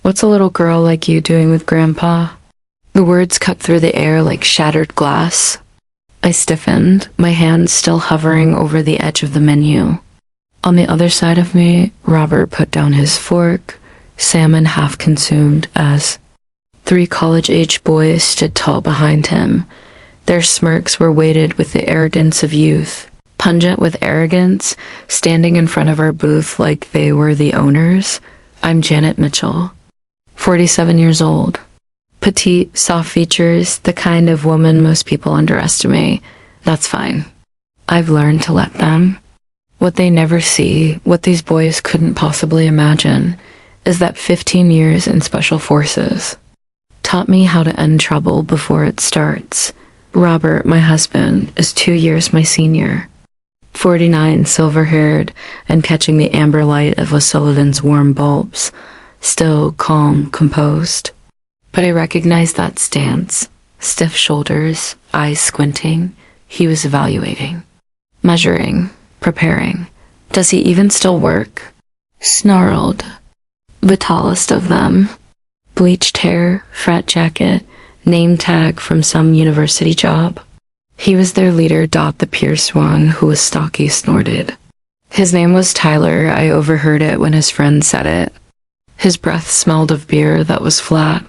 What's a little girl like you doing with Grandpa? The words cut through the air like shattered glass. I stiffened, my hand still hovering over the edge of the menu. On the other side of me, Robert put down his fork, salmon half consumed, as 3 college-age boys stood tall behind him. Their smirks were weighted with the arrogance of youth, pungent with arrogance, standing in front of our booth like they were the owners. I'm Janet Mitchell, 47 years old. Petite, soft features, the kind of woman most people underestimate. That's fine. I've learned to let them. What they never see, what these boys couldn't possibly imagine, is that 15 years in Special Forces taught me how to end trouble before it starts. Robert, my husband, is 2 years my senior. 49, silver-haired, and catching the amber light of O'Sullivan's warm bulbs. Still calm, composed. But I recognized that stance. Stiff shoulders, eyes squinting. He was evaluating. Measuring. Preparing. Does he even still work? Snarled. The tallest of them. Bleached hair, frat jacket, name tag from some university job. He was their leader, the pierced one who was stocky, snorted. His name was Tyler. I overheard it when his friend said it. His breath smelled of beer that was flat.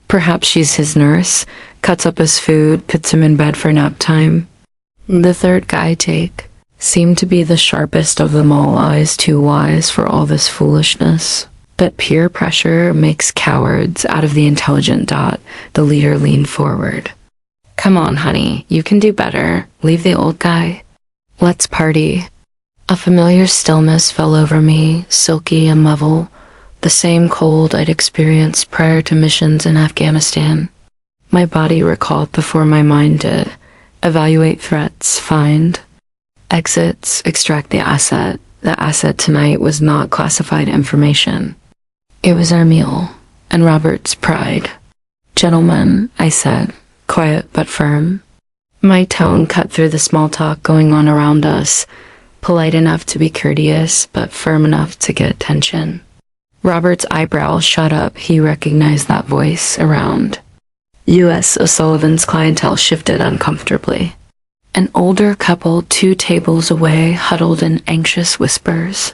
Perhaps she's his nurse, cuts up his food, puts him in bed for nap time. The third guy, Jake, seemed to be the sharpest of them all, eyes too wise for all this foolishness. But peer pressure makes cowards out of the intelligent. The leader leaned forward. Come on, honey, you can do better. Leave the old guy. Let's party. A familiar stillness fell over me, silky and level, the same cold I'd experienced prior to missions in Afghanistan. My body recalled before my mind did. Evaluate threats, find exits, extract the asset. The asset tonight was not classified information. It was our meal, and Robert's pride. Gentlemen, I said, quiet but firm. My tone cut through the small talk going on around us, polite enough to be courteous, but firm enough to get attention. Robert's eyebrows shot up. He recognized that voice around. U.S. O'Sullivan's clientele shifted uncomfortably. An older couple 2 tables away huddled in anxious whispers.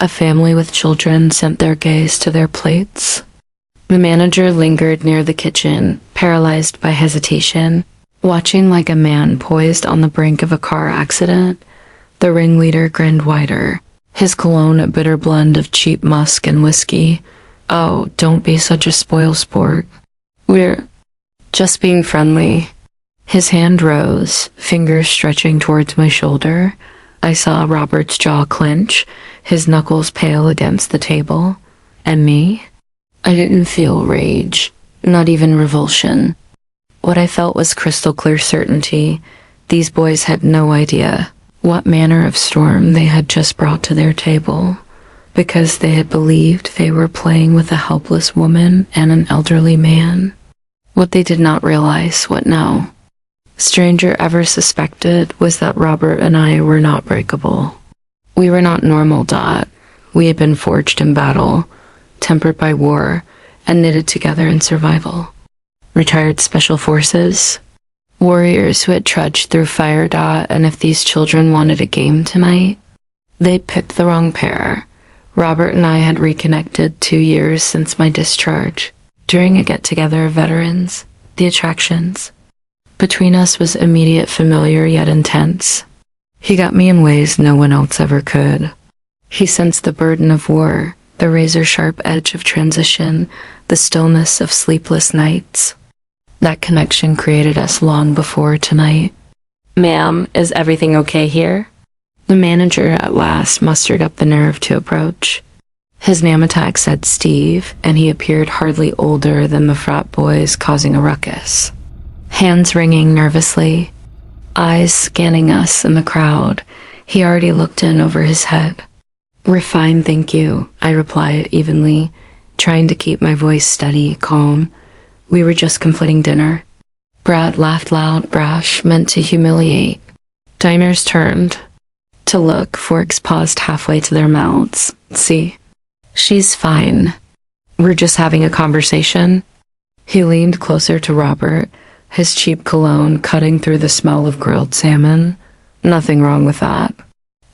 A family with children sent their gaze to their plates. The manager lingered near the kitchen, paralyzed by hesitation, watching like a man poised on the brink of a car accident. The ringleader grinned wider, his cologne a bitter blend of cheap musk and whiskey. Oh, don't be such a spoilsport. We're just being friendly. His hand rose, fingers stretching towards my shoulder. I saw Robert's jaw clench, his knuckles pale against the table. And me? I didn't feel rage, not even revulsion. What I felt was crystal clear certainty. These boys had no idea what manner of storm they had just brought to their table, because they had believed they were playing with a helpless woman and an elderly man. What they did not realize, what no stranger ever suspected, was that Robert and I were not breakable. We were not normal. We had been forged in battle, tempered by war, and knitted together in survival. Retired Special Forces, warriors who had trudged through fire. And if these children wanted a game tonight, they picked the wrong pair. Robert and I had reconnected 2 years since my discharge, during a get-together of veterans. The attractions between us was immediate, familiar, yet intense. He got me in ways no one else ever could. He sensed the burden of war, the razor-sharp edge of transition, the stillness of sleepless nights. That connection created us long before tonight. Ma'am, is everything okay here? The manager at last mustered up the nerve to approach. His name tag said Steve, and he appeared hardly older than the frat boys causing a ruckus. Hands wringing nervously, eyes scanning us in the crowd. He already looked in over his head. We're fine, thank you, I replied evenly, trying to keep my voice steady, calm. We were just completing dinner. Brad laughed loud, brash, meant to humiliate. Diners turned to look, forks paused halfway to their mouths. See? She's fine. We're just having a conversation." He leaned closer to Robert, his cheap cologne cutting through the smell of grilled salmon. "Nothing wrong with that."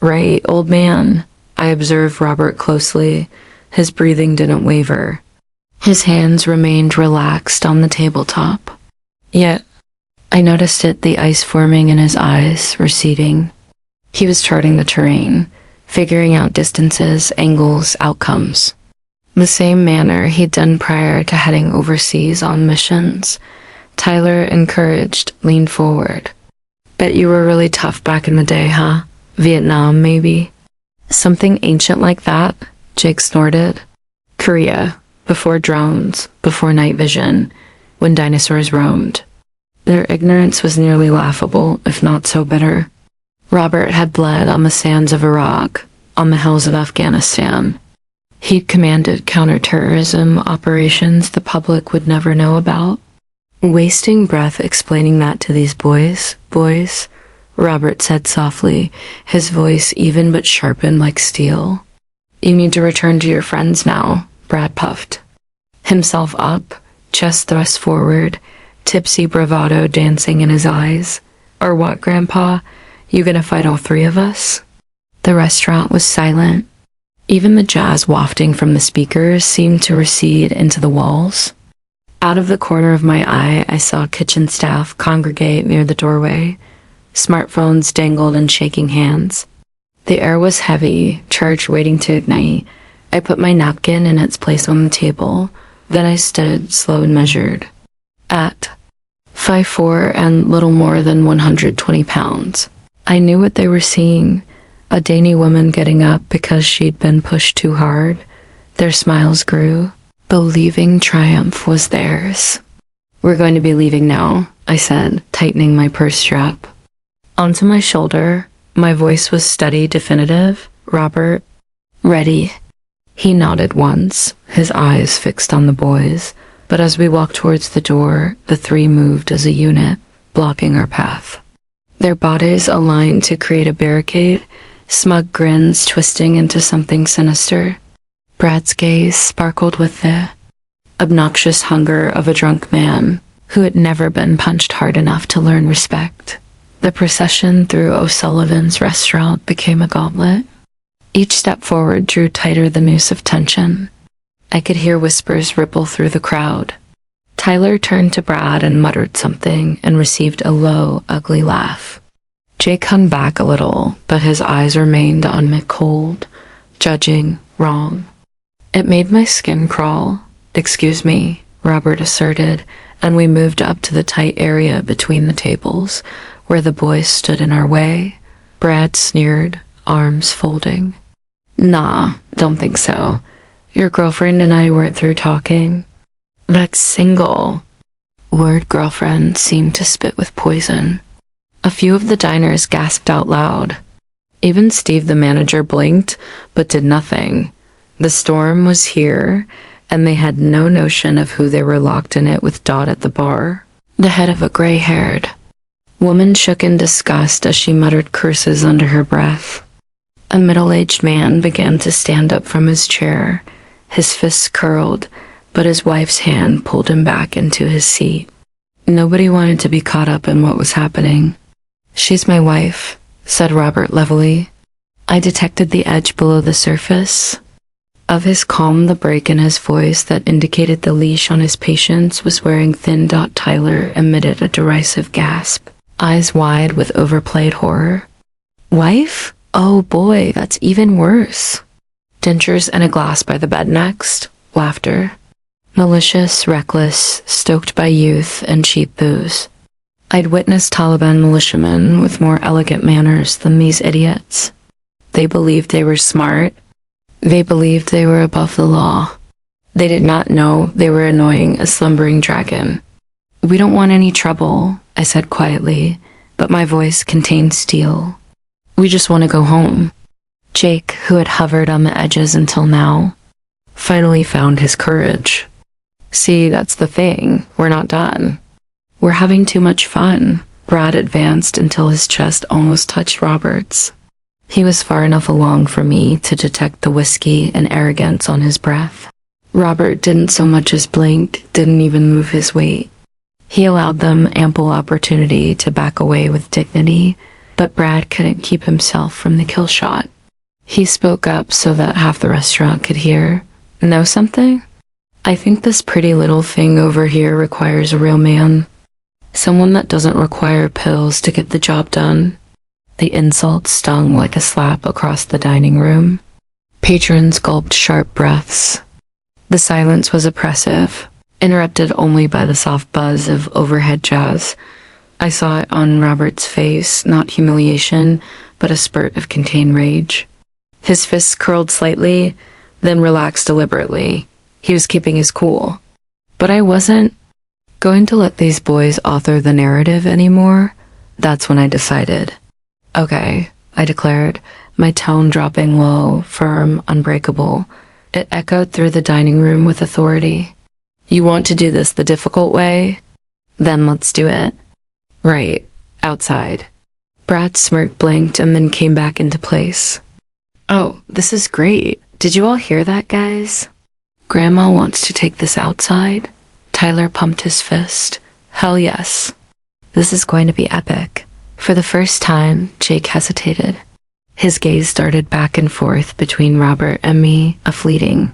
"Right, old man?" I observed Robert closely. His breathing didn't waver. His hands remained relaxed on the tabletop. Yet, I noticed it, the ice forming in his eyes, receding. He was charting the terrain, figuring out distances, angles, outcomes. The same manner he'd done prior to heading overseas on missions. Tyler, encouraged, leaned forward. "Bet you were really tough back in the day, huh? Vietnam, maybe?" "Something ancient like that," Jake snorted. "Korea, before drones, before night vision, when dinosaurs roamed." Their ignorance was nearly laughable, if not so bitter. Robert had bled on the sands of Iraq, on the hills of Afghanistan. He'd commanded counterterrorism operations the public would never know about. Wasting breath explaining that to these boys, Robert said softly, his voice even but sharpened like steel. "You need to return to your friends now," Brad puffed. Himself up, chest thrust forward, tipsy bravado dancing in his eyes. "Or what, Grandpa? You gonna fight all three of us?" The restaurant was silent. Even the jazz wafting from the speakers seemed to recede into the walls. Out of the corner of my eye, I saw kitchen staff congregate near the doorway. Smartphones dangled in shaking hands. The air was heavy, charged waiting to ignite. I put my napkin in its place on the table. Then I stood, slow and measured. At 5'4" and little more than 120 pounds. I knew what they were seeing. A dainty woman getting up because she'd been pushed too hard. Their smiles grew. Believing triumph was theirs. "We're going to be leaving now," I said, tightening my purse strap. Onto my shoulder, my voice was steady, definitive. "Robert, ready?" He nodded once, his eyes fixed on the boys, but as we walked towards the door, the three moved as a unit, blocking our path. Their bodies aligned to create a barricade, smug grins twisting into something sinister. Brad's gaze sparkled with the obnoxious hunger of a drunk man who had never been punched hard enough to learn respect. The procession through O'Sullivan's restaurant became a gauntlet. Each step forward drew tighter the noose of tension. I could hear whispers ripple through the crowd. Tyler turned to Brad and muttered something and received a low, ugly laugh. Jake hung back a little, but his eyes remained on me cold, judging, wrong. It made my skin crawl. "Excuse me," Robert asserted, and we moved up to the tight area between the tables, where the boys stood in our way. Brad sneered, arms folding. "Nah, don't think so. Your girlfriend and I weren't through talking." "That's single." Word girlfriend seemed to spit with poison. A few of the diners gasped out loud. Even Steve, the manager, blinked, but did nothing. The storm was here, and they had no notion of who they were locked in it with. Dot at the bar, the head of a gray-haired woman, shook in disgust as she muttered curses under her breath. A middle-aged man began to stand up from his chair, his fists curled, but his wife's hand pulled him back into his seat. Nobody wanted to be caught up in what was happening. "She's my wife," said Robert levelly. I detected the edge below the surface of his calm, the break in his voice that indicated the leash on his patience was wearing thin. Tyler emitted a derisive gasp, eyes wide with overplayed horror. "Wife? Oh boy, that's even worse." Dentures and a glass by the bed next. Laughter. Malicious, reckless, stoked by youth and cheap booze. I'd witnessed Taliban militiamen with more elegant manners than these idiots. They believed they were smart. They believed they were above the law. They did not know they were annoying a slumbering dragon. "We don't want any trouble," I said quietly, but my voice contained steel. "We just want to go home." Jake, who had hovered on the edges until now, finally found his courage. "See, that's the thing. We're not done. We're having too much fun." Brad advanced until his chest almost touched Robert's. He was far enough along for me to detect the whiskey and arrogance on his breath. Robert didn't so much as blink, didn't even move his weight. He allowed them ample opportunity to back away with dignity, but Brad couldn't keep himself from the kill shot. He spoke up so that half the restaurant could hear. Know something? I think this pretty little thing over here requires a real man. Someone that doesn't require pills to get the job done. The insult stung like a slap across the dining room. Patrons gulped sharp breaths. The silence was oppressive, interrupted only by the soft buzz of overhead jazz. I saw it on Robert's face, not humiliation, but a spurt of contained rage. His fists curled slightly, then relaxed deliberately. He was keeping his cool. But I wasn't going to let these boys author the narrative anymore. That's when I decided. Okay, I declared, my tone dropping low, firm, unbreakable. It echoed through the dining room with authority. You want to do this the difficult way? Then let's do it. Right, outside. Brad's smirk blinked and then came back into place. Oh, this is great. Did you all hear that, guys? Grandma wants to take this outside? Tyler pumped his fist. Hell yes. This is going to be epic. For the first time, Jake hesitated. His gaze darted back and forth between Robert and me, a fleeting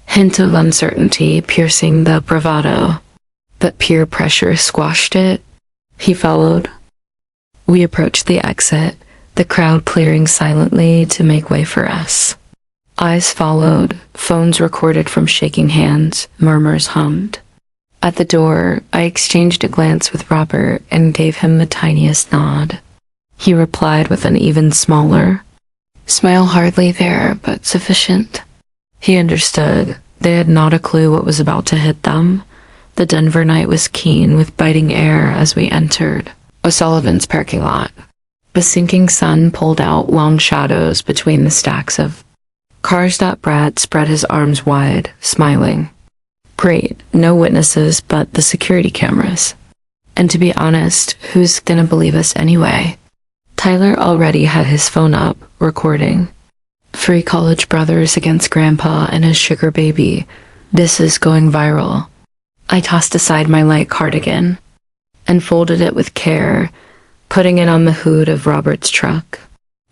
hint of uncertainty piercing the bravado. But peer pressure squashed it. He followed. We approached the exit, the crowd clearing silently to make way for us. Eyes followed, phones recorded from shaking hands, murmurs hummed. At the door, I exchanged a glance with Robert and gave him the tiniest nod. He replied with an even smaller smile, hardly there, but sufficient. He understood. They had not a clue what was about to hit them. The Denver night was keen with biting air as we entered O'Sullivan's parking lot. The sinking sun pulled out long shadows between the stacks of cars. Brad spread his arms wide, smiling. Great, no witnesses but the security cameras. And to be honest, who's gonna believe us anyway? Tyler already had his phone up, recording. 3 college brothers against Grandpa and his sugar baby. This is going viral. I tossed aside my light cardigan and folded it with care, putting it on the hood of Robert's truck.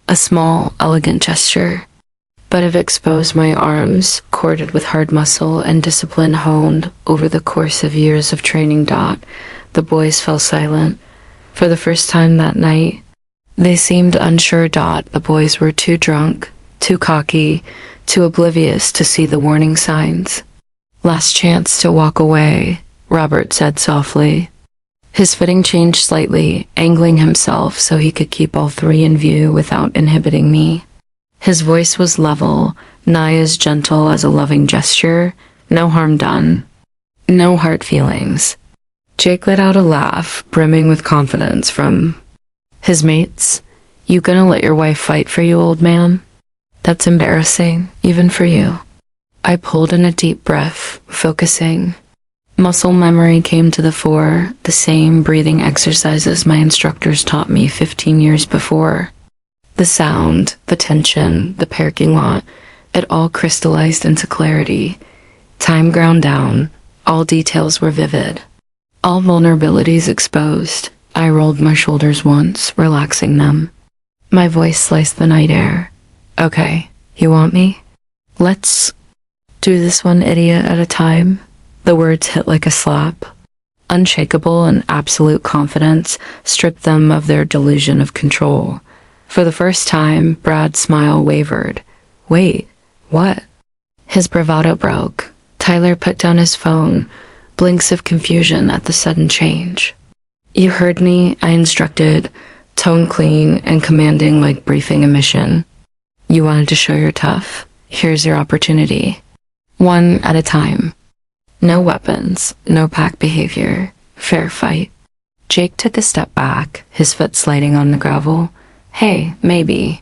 A small, elegant gesture, but it exposed my arms, corded with hard muscle and discipline honed over the course of years of training. The boys fell silent. For the first time that night, they seemed unsure. The boys were too drunk, too cocky, too oblivious to see the warning signs. Last chance to walk away, Robert said softly. His footing changed slightly, angling himself so he could keep all 3 in view without inhibiting me. His voice was level, nigh as gentle as a loving gesture. No harm done. No hard feelings. Jake let out a laugh, brimming with confidence from his mates. You gonna let your wife fight for you, old man? That's embarrassing, even for you. I pulled in a deep breath, focusing. Muscle memory came to the fore, the same breathing exercises my instructors taught me 15 years before. The sound, the tension, the parking lot, it all crystallized into clarity. Time ground down, all details were vivid. All vulnerabilities exposed. I rolled my shoulders once, relaxing them. My voice sliced the night air. Okay, you want me? Let's do this one idiot at a time. The words hit like a slap. Unshakable and absolute confidence stripped them of their delusion of control. For the first time, Brad's smile wavered. Wait, what? His bravado broke. Tyler put down his phone, blinks of confusion at the sudden change. You heard me, I instructed, tone clean and commanding like briefing a mission. You wanted to show you're tough? Here's your opportunity. One at a time. No weapons, no pack behavior, fair fight. Jake took a step back, his foot sliding on the gravel. Hey, maybe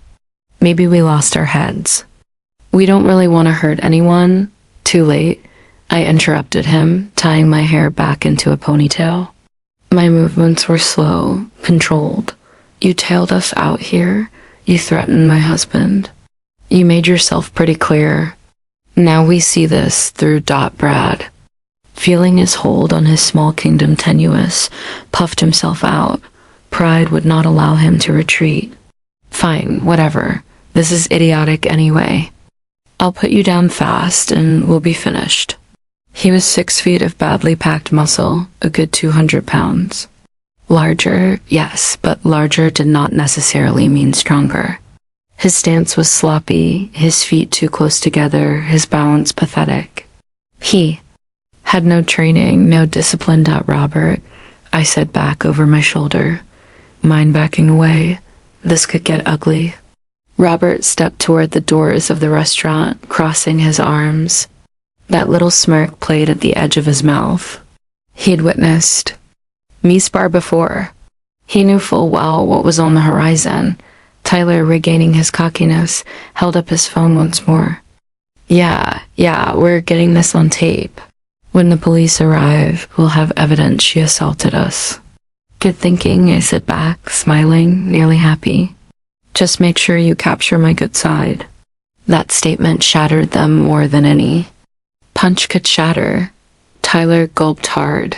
we lost our heads. We don't really want to hurt anyone. Too late. I interrupted him, tying my hair back into a ponytail. My movements were slow, controlled. You tailed us out here. You threatened my husband. You made yourself pretty clear. Now we see this through Brad. Feeling his hold on his small kingdom tenuous, puffed himself out. Pride would not allow him to retreat. Fine, whatever. This is idiotic anyway. I'll put you down fast and we'll be finished. He was 6 feet of badly packed muscle, a good 200 pounds. Larger, yes, but larger did not necessarily mean stronger. His stance was sloppy, his feet too close together, his balance pathetic. He had no training, no discipline. Robert, I said back over my shoulder, mine backing away. This could get ugly. Robert stepped toward the doors of the restaurant, crossing his arms. That little smirk played at the edge of his mouth. He'd witnessed me spar before. He knew full well what was on the horizon. Tyler, regaining his cockiness, held up his phone once more. Yeah, we're getting this on tape. When the police arrive, we'll have evidence she assaulted us. Good thinking, I sit back, smiling, nearly happy. Just make sure you capture my good side. That statement shattered them more than any punch could shatter. Tyler gulped hard.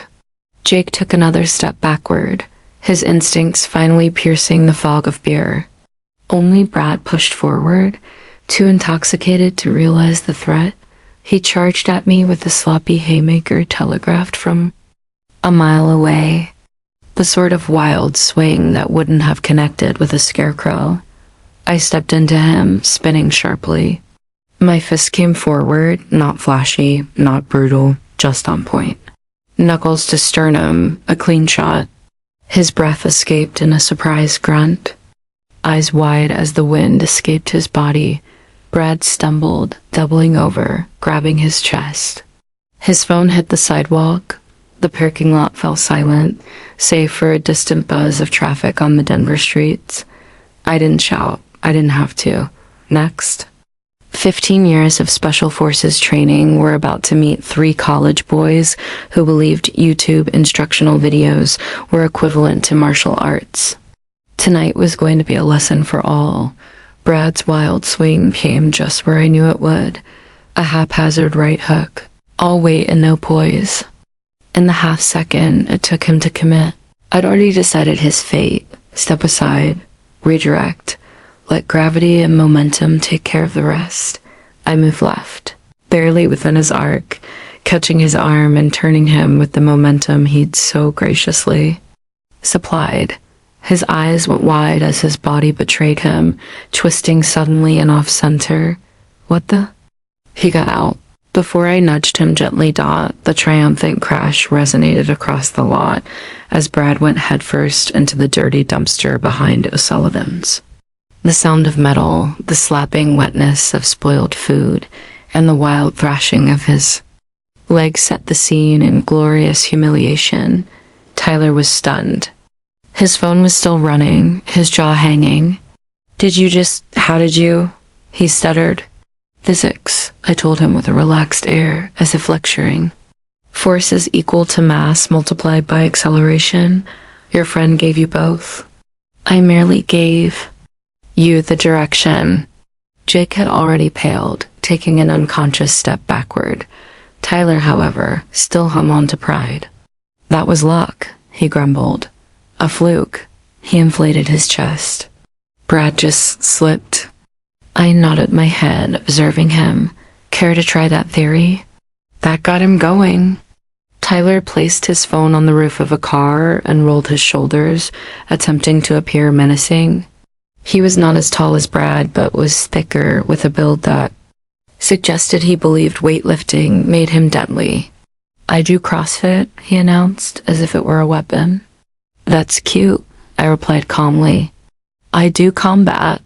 Jake took another step backward, his instincts finally piercing the fog of beer. Only Brad pushed forward, too intoxicated to realize the threat. He charged at me with the sloppy haymaker telegraphed from a mile away. The sort of wild swing that wouldn't have connected with a scarecrow. I stepped into him, spinning sharply. My fist came forward, not flashy, not brutal, just on point. Knuckles to sternum, a clean shot. His breath escaped in a surprised grunt. Eyes wide as the wind escaped his body, Brad stumbled, doubling over, grabbing his chest. His phone hit the sidewalk. The parking lot fell silent, save for a distant buzz of traffic on the Denver streets. I didn't shout. I didn't have to. Next. 15 years of Special Forces training were about to meet 3 college boys who believed YouTube instructional videos were equivalent to martial arts. Tonight was going to be a lesson for all. Brad's wild swing came just where I knew it would. A haphazard right hook. All weight and no poise. In the half second it took him to commit, I'd already decided his fate. Step aside. Redirect. Let gravity and momentum take care of the rest. I moved left, barely within his arc, catching his arm and turning him with the momentum he'd so graciously supplied. His eyes went wide as his body betrayed him, twisting suddenly and off-center. What the? He got out. Before I nudged him gently, the triumphant crash resonated across the lot as Brad went headfirst into the dirty dumpster behind O'Sullivan's. The sound of metal, the slapping wetness of spoiled food, and the wild thrashing of his legs set the scene in glorious humiliation. Tyler was stunned. His phone was still running, his jaw hanging. How did you? He stuttered. Physics, I told him with a relaxed air, as if lecturing. Force is equal to mass multiplied by acceleration. Your friend gave you both. I merely gave you the direction. Jake had already paled, taking an unconscious step backward. Tyler, however, still hung on to pride. That was luck, he grumbled. A fluke. He inflated his chest. Brad just slipped. I nodded my head, observing him. Care to try that theory? That got him going. Tyler placed his phone on the roof of a car and rolled his shoulders, attempting to appear menacing. He was not as tall as Brad, but was thicker, with a build that suggested he believed weightlifting made him deadly. I do CrossFit, he announced, as if it were a weapon. That's cute, I replied calmly. I do combat.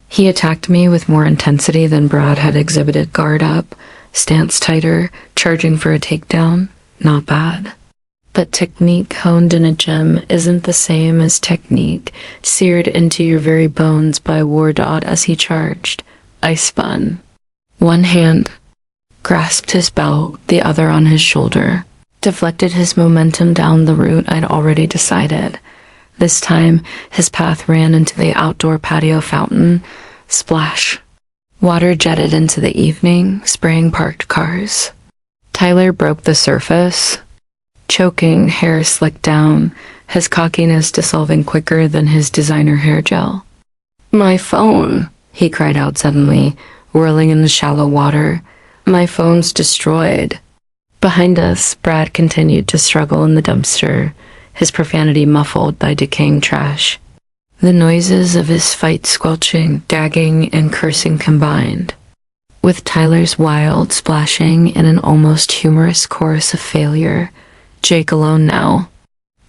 He attacked me with more intensity than Brad had exhibited. Guard up, stance tighter, charging for a takedown. Not bad. But technique honed in a gym isn't the same as technique seared into your very bones by Wardot as he charged. I spun. One hand grasped his belt, the other on his shoulder, deflected his momentum down the route I'd already decided. This time, his path ran into the outdoor patio fountain. Splash. Water jetted into the evening, spraying parked cars. Tyler broke the surface. Choking, hair slicked down, his cockiness dissolving quicker than his designer hair gel. "My phone," he cried out suddenly, whirling in the shallow water. "My phone's destroyed." Behind us, Brad continued to struggle in the dumpster, his profanity muffled by decaying trash. The noises of his fight squelching, gagging, and cursing combined, with Tyler's wild splashing in an almost humorous chorus of failure. Jake alone now,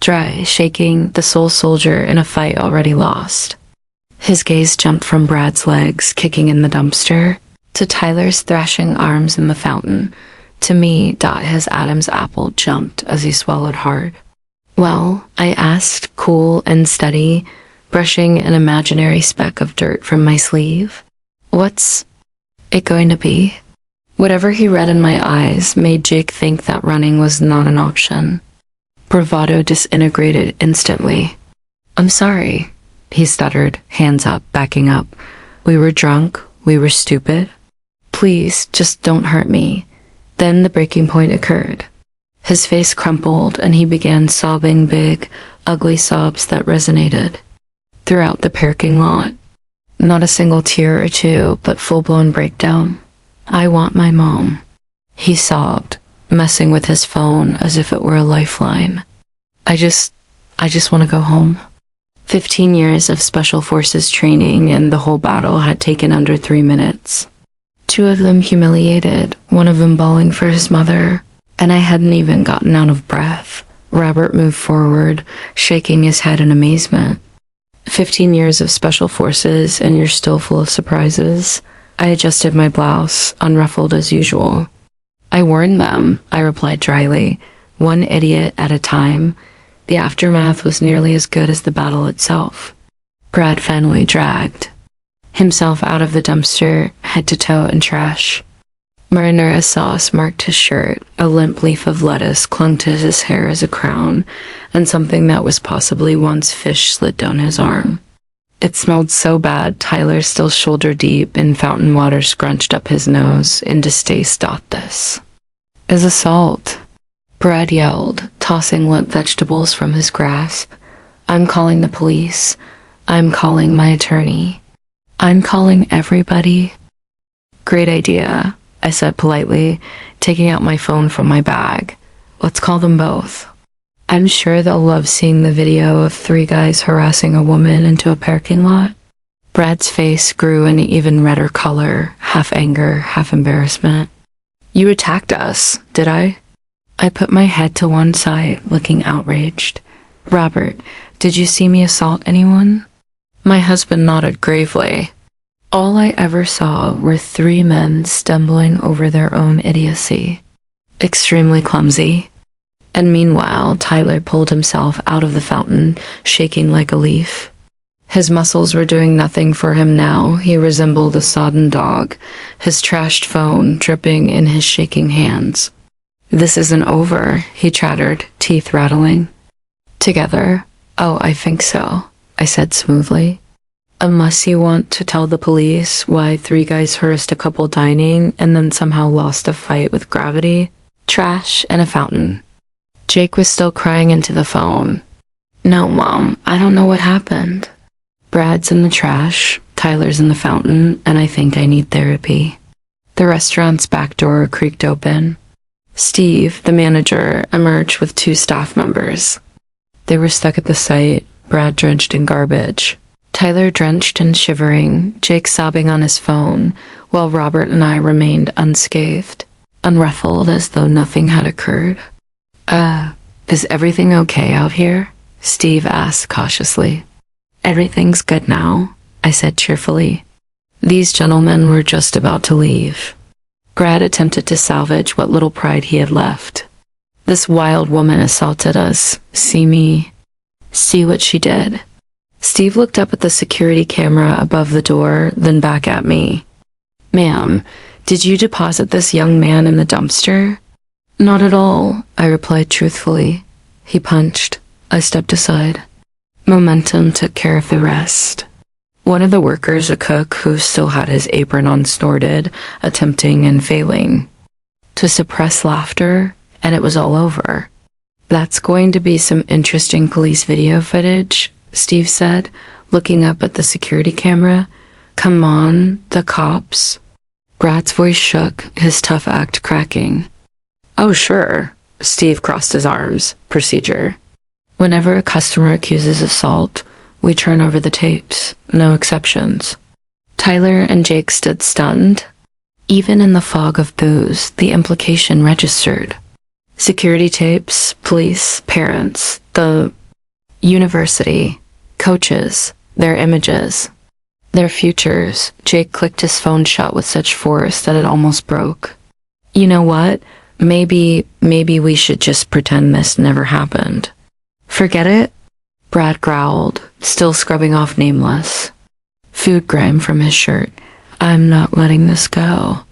dry, shaking, the sole soldier in a fight already lost. His gaze jumped from Brad's legs kicking in the dumpster to Tyler's thrashing arms in the fountain. To me, his Adam's apple jumped as he swallowed hard. "Well," I asked, cool and steady, brushing an imaginary speck of dirt from my sleeve. "What's it going to be?" Whatever he read in my eyes made Jake think that running was not an option. Bravado disintegrated instantly. "I'm sorry," he stuttered, hands up, backing up. "We were drunk, we were stupid. Please, just don't hurt me." Then the breaking point occurred. His face crumpled and he began sobbing big, ugly sobs that resonated throughout the parking lot. Not a single tear or two, but full-blown breakdown. "I want my mom," he sobbed, messing with his phone as if it were a lifeline. I just want to go home." 15 years of Special Forces training and the whole battle had taken under 3 minutes. 2 of them humiliated, 1 of them bawling for his mother, and I hadn't even gotten out of breath. Robert moved forward, shaking his head in amazement. 15 years of Special Forces and you're still full of surprises. I adjusted my blouse, unruffled as usual. "I warned them," I replied dryly, "one idiot at a time." The aftermath was nearly as good as the battle itself. Brad finally dragged himself out of the dumpster, head to toe in trash. Marinara sauce marked his shirt, a limp leaf of lettuce clung to his hair as a crown, and something that was possibly once fish slid down his arm. It smelled so bad, Tyler, still shoulder deep in fountain water, scrunched up his nose in distaste. "This is assault," Brad yelled, tossing limp vegetables from his grasp. "I'm calling the police. I'm calling my attorney. I'm calling everybody." "Great idea," I said politely, taking out my phone from my bag. "Let's call them both. I'm sure they'll love seeing the video of 3 guys harassing a woman into a parking lot." Brad's face grew an even redder color, half anger, half embarrassment. "You attacked us, did I?" I put my head to one side, looking outraged. "Robert, did you see me assault anyone?" My husband nodded gravely. "All I ever saw were 3 men stumbling over their own idiocy. Extremely clumsy." And meanwhile, Tyler pulled himself out of the fountain, shaking like a leaf. His muscles were doing nothing for him now. He resembled a sodden dog, his trashed phone dripping in his shaking hands. "This isn't over," he chattered, teeth rattling. "Together? Oh, I think so," I said smoothly. "Unless you want to tell the police why 3 guys harassed a couple dining and then somehow lost a fight with gravity, trash, and a fountain." Jake was still crying into the phone. "No, Mom, I don't know what happened. Brad's in the trash, Tyler's in the fountain, and I think I need therapy." The restaurant's back door creaked open. Steve, the manager, emerged with 2 staff members. They were stuck at the site, Brad drenched in garbage, Tyler drenched and shivering, Jake sobbing on his phone, while Robert and I remained unscathed, unruffled as though nothing had occurred. Is everything okay out here?" Steve asked cautiously. "Everything's good now," I said cheerfully. These gentlemen were just about to leave. Brad attempted to salvage what little pride he had left. "This wild woman assaulted us. See me. See what she did." Steve looked up at the security camera above the door, then back at me. "Ma'am, did you deposit this young man in the dumpster?" "Not at all," I replied truthfully. He punched. I stepped aside. Momentum took care of the rest. One of the workers, a cook who still had his apron on, snorted, attempting and failing to suppress laughter, and it was all over. "That's going to be some interesting police video footage," Steve said, looking up at the security camera. "Come on, the cops." Brad's voice shook, his tough act cracking. "Oh, sure." Steve crossed his arms. "Procedure. Whenever a customer accuses assault, we turn over the tapes. No exceptions." Tyler and Jake stood stunned. Even in the fog of booze, the implication registered. Security tapes, police, parents, the university, coaches, their images, their futures. Jake clicked his phone shut with such force that it almost broke. "You know what? Maybe we should just pretend this never happened." "Forget it?" Brad growled, still scrubbing off Nameless. Food grime from his shirt. "I'm not letting this go."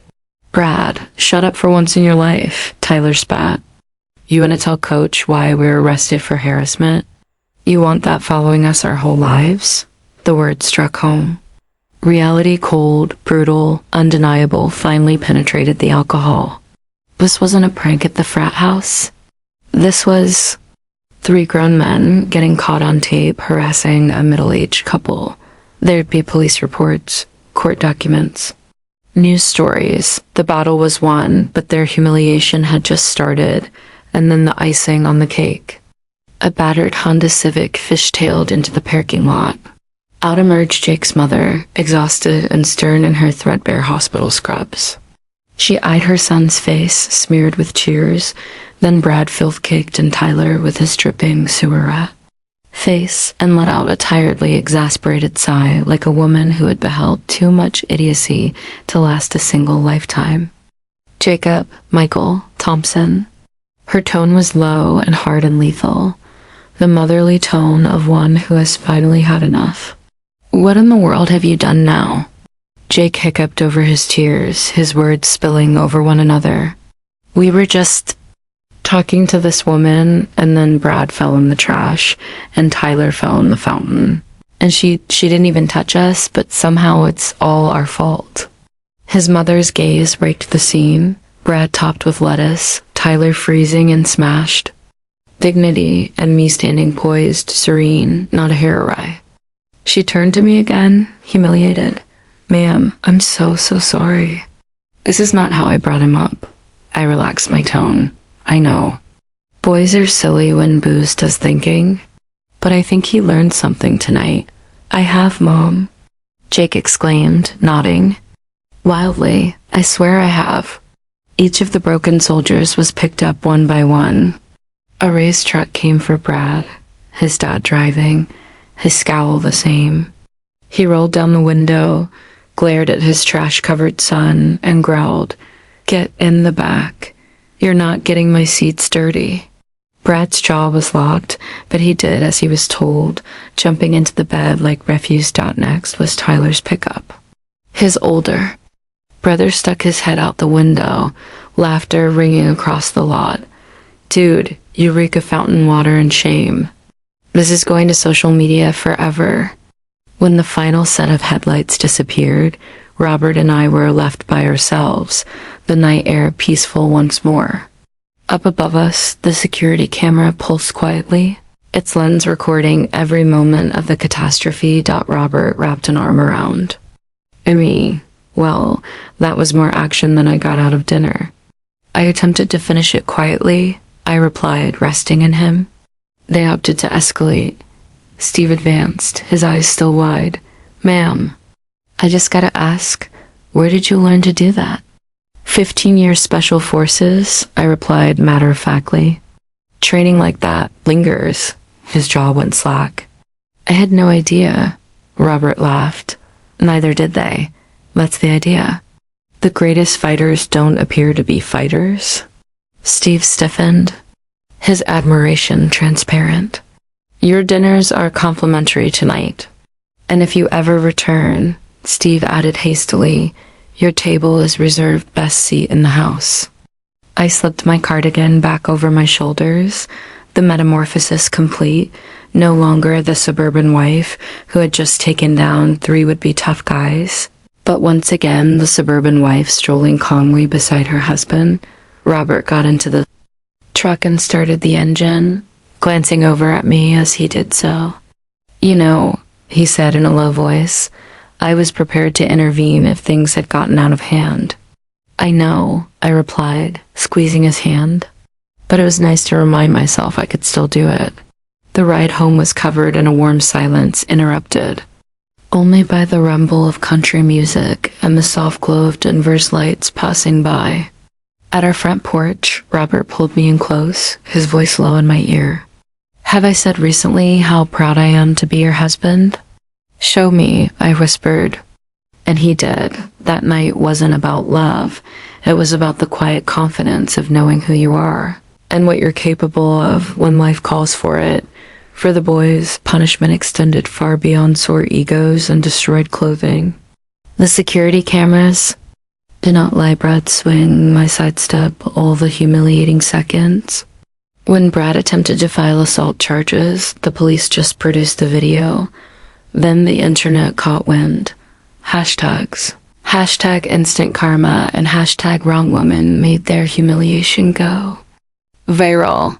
"Brad, shut up for once in your life," Tyler spat. "You want to tell Coach why we're arrested for harassment? You want that following us our whole lives?" The word struck home. Reality, cold, brutal, undeniable, finally penetrated the alcohol. This wasn't a prank at the frat house. This was 3 grown men getting caught on tape harassing a middle-aged couple. There'd be police reports, court documents, news stories. The battle was won, but their humiliation had just started, and then the icing on the cake. A battered Honda Civic fishtailed into the parking lot. Out emerged Jake's mother, exhausted and stern in her threadbare hospital scrubs. She eyed her son's face, smeared with tears, then Brad filth-caked and Tyler with his dripping sewerette face, and let out a tiredly exasperated sigh like a woman who had beheld too much idiocy to last a single lifetime. "Jacob, Michael, Thompson." Her tone was low and hard and lethal, the motherly tone of one who has finally had enough. "What in the world have you done now?" Jake hiccuped over his tears, his words spilling over one another. "We were just talking to this woman, and then Brad fell in the trash, and Tyler fell in the fountain. And she didn't even touch us, but somehow it's all our fault." His mother's gaze raked the scene, Brad topped with lettuce, Tyler freezing and smashed. Dignity, and me standing poised, serene, not a hair awry. She turned to me again, humiliated. "Ma'am, I'm so sorry. This is not how I brought him up." I relaxed my tone. "I know. Boys are silly when booze does thinking. But I think he learned something tonight." "I have, Mom," Jake exclaimed, nodding. "Wildly, I swear I have." Each of the broken soldiers was picked up one by one. A raised truck came for Brad, his dad driving, his scowl the same. He rolled down the window, glared at his trash-covered son, and growled, "Get in the back. You're not getting my seats dirty." Brad's jaw was locked, but he did as he was told, jumping into the bed like refuse.next was Tyler's pickup. His older brother stuck his head out the window, laughter ringing across the lot. "Dude, you reek of fountain water and shame. This is going to social media forever." When the final set of headlights disappeared, Robert and I were left by ourselves, the night air peaceful once more. Up above us, the security camera pulsed quietly, its lens recording every moment of the catastrophe. Robert wrapped an arm around me. "Well, that was more action than I got out of dinner." I attempted to finish it quietly, I replied, resting in him. "They opted to escalate." Steve advanced, his eyes still wide. "Ma'am, I just gotta ask, where did you learn to do that?" 15 years Special Forces, I replied matter-of-factly. "Training like that lingers." His jaw went slack. "I had no idea." Robert laughed. "Neither did they. That's the idea. The greatest fighters don't appear to be fighters." Steve stiffened, his admiration transparent. "Your dinners are complimentary tonight. And if you ever return," Steve added hastily, "your table is reserved best seat in the house." I slipped my cardigan back over my shoulders, the metamorphosis complete, no longer the suburban wife who had just taken down 3 would-be tough guys, but once again the suburban wife strolling calmly beside her husband. Robert got into the truck and started the engine, glancing over at me as he did so. "You know," he said in a low voice, "I was prepared to intervene if things had gotten out of hand." "I know," I replied, squeezing his hand. But it was nice to remind myself I could still do it. The ride home was covered in a warm silence, interrupted only by the rumble of country music and the soft glow of Denver's lights passing by. At our front porch, Robert pulled me in close, his voice low in my ear. "Have I said recently how proud I am to be your husband?" "Show me," I whispered. And he did. That night wasn't about love. It was about the quiet confidence of knowing who you are and what you're capable of when life calls for it. For the boys, punishment extended far beyond sore egos and destroyed clothing. The security cameras did not lie Brad swing, my sidestep, all the humiliating seconds. When Brad attempted to file assault charges, the police just produced the video. Then the internet caught wind. Hashtags. Hashtag instant karma and hashtag wrong woman made their humiliation go viral.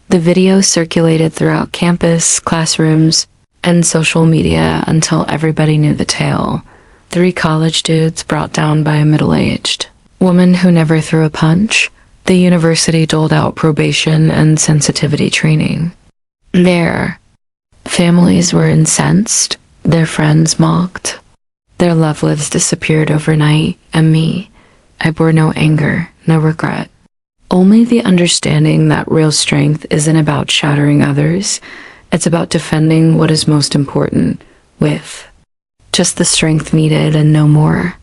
The video circulated throughout campus, classrooms, and social media until everybody knew the tale. 3 college dudes brought down by a middle-aged woman who never threw a punch. The university doled out probation and sensitivity training. Their families were incensed, their friends mocked, their loved ones disappeared overnight, and me, I bore no anger, no regret. Only the understanding that real strength isn't about shattering others, it's about defending what is most important with just the strength needed and no more.